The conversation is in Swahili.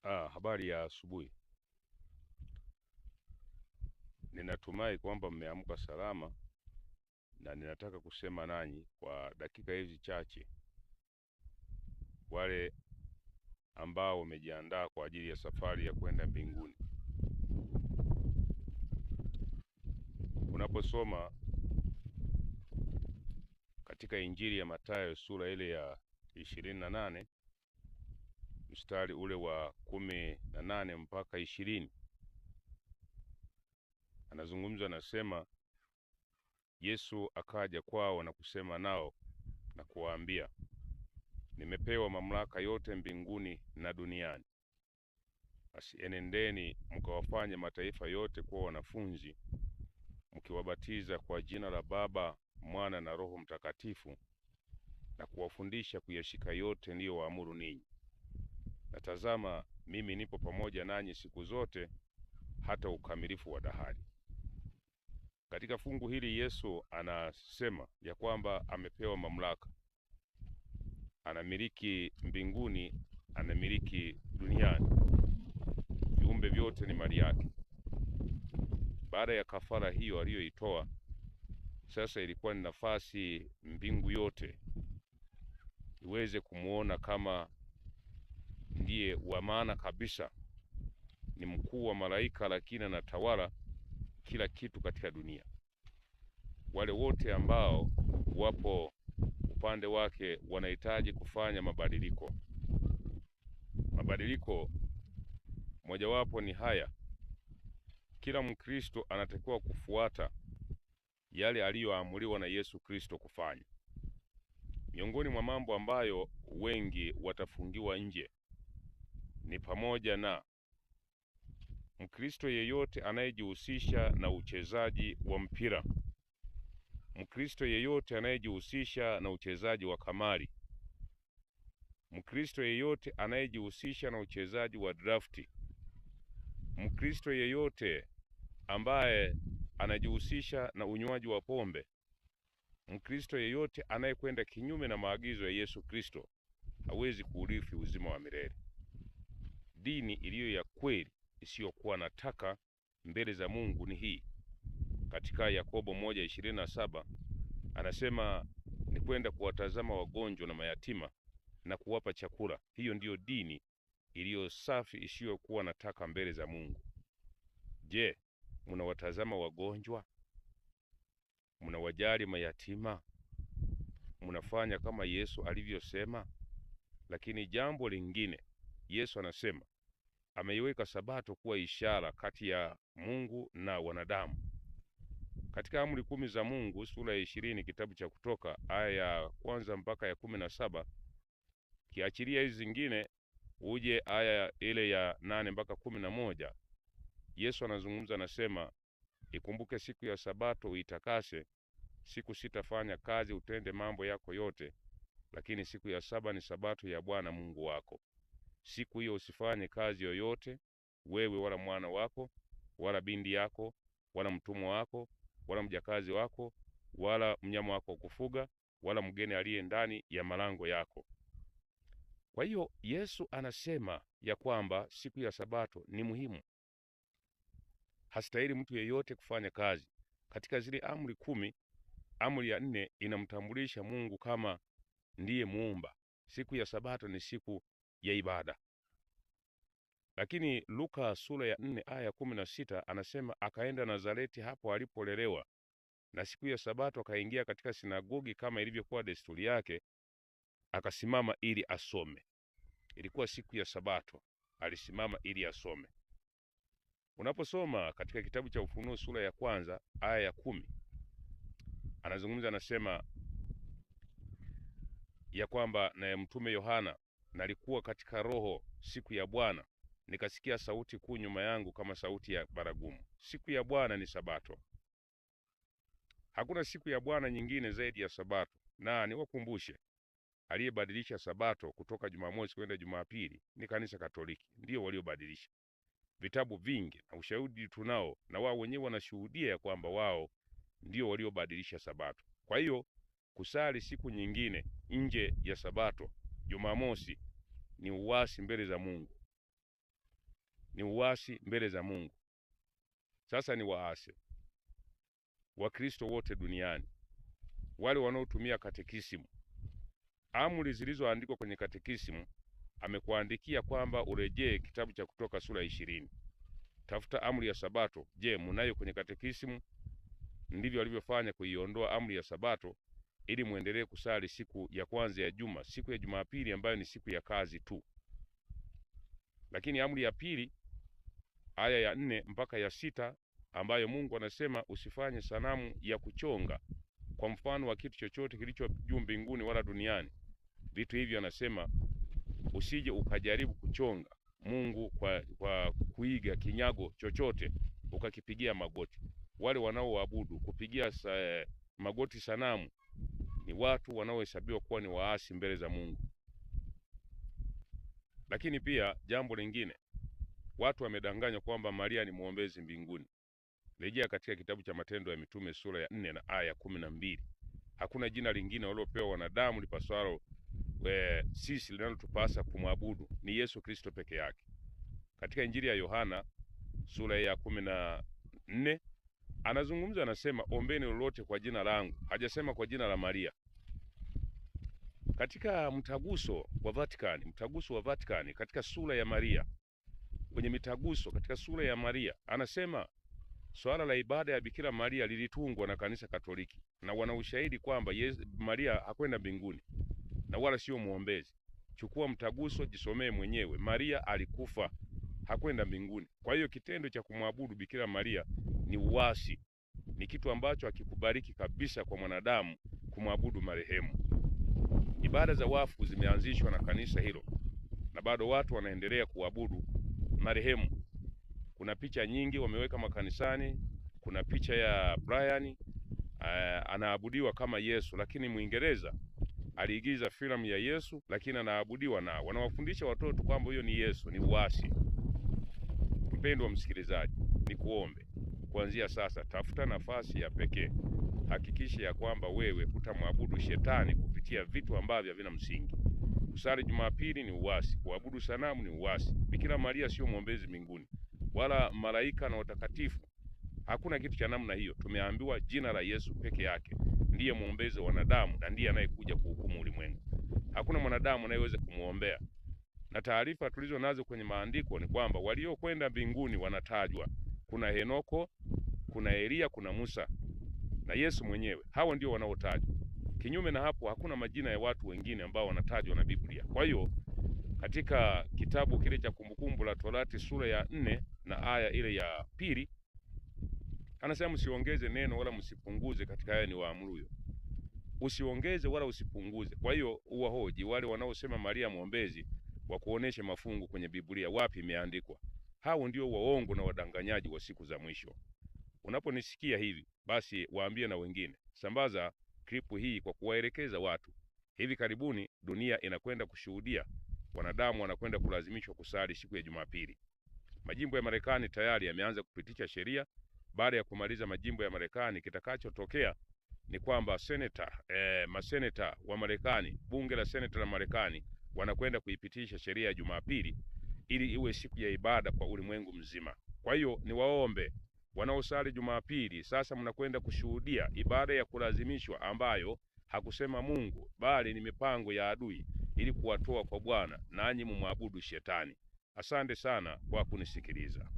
Habari ya asubuhi. Ninatumai kwamba mmeamka salama na ninataka kusema nanyi kwa dakika hizi chache, wale ambao wamejiandaa kwa ajili ya safari ya kwenda mbinguni. Unaposoma katika Injili ya Mathayo sura ile ya 28 mstari ule wa 18 mpaka 20, anazungumza, anasema, Yesu akaja kwao na kusema nao na kuwaambia, nimepewa mamlaka yote mbinguni na duniani. Basi enendeni mkawafanye mataifa yote kuwa wanafunzi, mkiwabatiza kwa jina la Baba, Mwana na Roho Mtakatifu, na kuwafundisha kuyashika yote niliyowaamuru ninyi. Na tazama, mimi nipo pamoja nanyi siku zote hata ukamilifu wa dahari. Katika fungu hili Yesu anasema ya kwamba amepewa mamlaka, anamiliki mbinguni, anamiliki duniani, viumbe vyote ni mali yake. Baada ya kafara hiyo aliyoitoa, sasa ilikuwa ni nafasi mbingu yote iweze kumuona kama ndiye wa maana kabisa, ni mkuu wa malaika, lakini anatawala kila kitu katika dunia. Wale wote ambao wapo upande wake wanahitaji kufanya mabadiliko. Mabadiliko mojawapo ni haya: kila Mkristo anatakiwa kufuata yale aliyoamuliwa na Yesu Kristo kufanya. Miongoni mwa mambo ambayo wengi watafungiwa nje ni pamoja na Mkristo yeyote anayejihusisha na uchezaji wa mpira, Mkristo yeyote anayejihusisha na uchezaji wa kamari, Mkristo yeyote anayejihusisha na uchezaji wa drafti, Mkristo yeyote ambaye anajihusisha na unywaji wa pombe, Mkristo yeyote anayekwenda kinyume na maagizo ya Yesu Kristo hawezi kuurithi uzima wa milele. Dini iliyo ya kweli isiyokuwa na taka mbele za Mungu ni hii. Katika Yakobo 1:27 anasema ni kwenda kuwatazama wagonjwa na mayatima na kuwapa chakula. Hiyo ndiyo dini iliyo safi isiyokuwa na taka mbele za Mungu. Je, mnawatazama wagonjwa? Mnawajali mayatima? Mnafanya kama Yesu alivyosema? Lakini jambo lingine, Yesu anasema ameiweka Sabato kuwa ishara kati ya Mungu na wanadamu. Katika amri 10 za Mungu sura ya 20 kitabu cha Kutoka aya ya 1 mpaka ya 17, kiachilia hizi zingine uje aya ile ya 8 mpaka 11, Yesu anazungumza, anasema, ikumbuke siku ya Sabato uitakase, siku sitafanya kazi, utende mambo yako yote, lakini siku ya saba ni Sabato ya Bwana Mungu wako. Siku hiyo usifanye kazi yoyote, wewe wala mwana wako wala binti yako wala mtumwa wako wala mjakazi wako wala mnyama wako wa kufuga wala mgeni aliye ndani ya malango yako. Kwa hiyo Yesu anasema ya kwamba siku ya Sabato ni muhimu. Hastahili mtu yeyote kufanya kazi. Katika zile amri 10, amri ya 4 inamtambulisha Mungu kama ndiye muumba. Siku ya Sabato ni siku ya ibada. Lakini Luka sura ya 4 aya 16 anasema akaenda Nazareti hapo alipolelewa, na siku ya Sabato akaingia katika sinagogi kama ilivyokuwa desturi yake, akasimama ili asome. Ilikuwa siku ya Sabato, alisimama ili asome. Unaposoma katika kitabu cha Ufunuo sura ya 1 aya ya 10, anazungumza, anasema ya kwamba na mtume Yohana, nalikuwa katika roho siku ya Bwana, nikasikia sauti kuu nyuma yangu kama sauti ya baragumu. Siku ya Bwana ni Sabato. Hakuna siku ya Bwana nyingine zaidi ya Sabato. Na niwakumbushe, aliyebadilisha Sabato kutoka Jumamosi kwenda Jumapili ni Kanisa Katoliki. Ndio waliobadilisha. Vitabu vingi na ushahidi tunao, na wao wenyewe wanashuhudia ya kwamba wao ndio waliobadilisha Sabato. Kwa hiyo kusali siku nyingine nje ya Sabato, Jumamosi, ni uasi mbele za Mungu. ni uasi mbele za Mungu. Sasa ni waasi Wakristo wote duniani, wale wanaotumia katekisimu, amri zilizoandikwa kwenye katekisimu. Amekuandikia kwamba urejee kitabu cha Kutoka sura 20. Tafuta amri ya Sabato. Je, munayo kwenye katekisimu? Ndivyo alivyofanya kuiondoa amri ya Sabato ili muendelee kusali siku ya kwanza ya juma, siku ya Jumapili ambayo ni siku ya kazi tu. Lakini amri ya pili aya ya 4 mpaka ya 6 ambayo Mungu anasema usifanye sanamu ya kuchonga kwa mfano wa kitu chochote kilicho juu mbinguni wala duniani. Vitu hivyo anasema usije ukajaribu kuchonga Mungu kwa kuiga kinyago chochote ukakipigia magoti. Wale wanaoabudu kupigia magoti sanamu ni watu wanaohesabiwa kuwa ni waasi mbele za Mungu. Lakini pia jambo lingine, watu wamedanganywa kwamba Maria ni mwombezi mbinguni. Rejea katika kitabu cha Matendo ya Mitume sura ya 4 na aya 12. Hakuna jina lingine waliopewa wanadamu lipaswalo sisi linalotupasa kumwabudu, ni Yesu Kristo peke yake. Katika Injili ya Yohana sura ya 14 anazungumza, anasema ombeni lolote kwa jina langu. Hajasema kwa jina la Maria. Katika mtaguso wa Vatikani katika sura ya Maria, kwenye mitaguso katika sura ya Maria anasema swala la ibada ya Bikira Maria lilitungwa na Kanisa Katoliki, na wana ushahidi kwamba Maria hakwenda mbinguni na wala sio muombezi. Chukua mtaguso, jisomee mwenyewe. Maria alikufa, hakwenda mbinguni. Kwa hiyo kitendo cha kumwabudu Bikira Maria ni uasi, ni kitu ambacho hakikubaliki kabisa kwa mwanadamu kumwabudu marehemu. Ibada za wafu zimeanzishwa na kanisa hilo na bado watu wanaendelea kuabudu marehemu. Kuna picha nyingi wameweka makanisani. Kuna picha ya Brian anaabudiwa kama Yesu, lakini Mwingereza aliigiza filamu ya Yesu, lakini anaabudiwa na wanawafundisha watoto kwamba huyo ni Yesu. Ni uasi. Mpendwa msikilizaji, ni kuombe kuanzia sasa, tafuta nafasi ya pekee. Hakikisha ya kwamba wewe hutamwabudu shetani kupitia vitu ambavyo havina msingi. Kusali Jumapili ni uasi, kuabudu sanamu ni uasi. Bikira Maria sio mwombezi mbinguni, wala malaika na watakatifu. Hakuna kitu cha namna hiyo. Tumeambiwa jina la Yesu peke yake ndiye mwombezi wa wanadamu na ndiye anayekuja kuhukumu ulimwengu. Hakuna mwanadamu anayeweza kumuombea. Na taarifa tulizo nazo kwenye maandiko ni kwamba waliokwenda mbinguni wanatajwa. Kuna Henoko, kuna Elia, kuna Musa na Yesu mwenyewe. Hao ndio wanaotajwa. Kinyume na hapo hakuna majina ya watu wengine ambao wanatajwa na Biblia. Kwa hiyo katika kitabu kile cha Kumbukumbu la Torati sura ya 4 na aya ile ya 2 anasema msiongeze neno wala msipunguze katika haya ni waamuruyo. Usiongeze wala usipunguze. Kwa hiyo uwahoji wale wanaosema Maria mwombezi wa kuonesha mafungu kwenye Biblia wapi imeandikwa. Hao ndio waongo na wadanganyaji wa siku za mwisho. Unaponisikia hivi, basi waambie na wengine. Sambaza klipu hii kwa kuwaelekeza watu. Hivi karibuni dunia inakwenda kushuhudia wanadamu wanakwenda kulazimishwa kusali siku ya Jumapili. Majimbo ya Marekani tayari yameanza kupitisha sheria. Baada ya kumaliza majimbo ya Marekani, kitakachotokea ni kwamba maseneta wa Marekani, bunge la seneta la Marekani wanakwenda kuipitisha sheria ya Jumapili ili iwe siku ya ibada kwa ulimwengu mzima. Kwa hiyo ni waombe wanaosali Jumapili, sasa mnakwenda kushuhudia ibada ya kulazimishwa ambayo hakusema Mungu bali ni mipango ya adui ili kuwatoa kwa Bwana, nanyi mumwabudu shetani. Asante sana kwa kunisikiliza.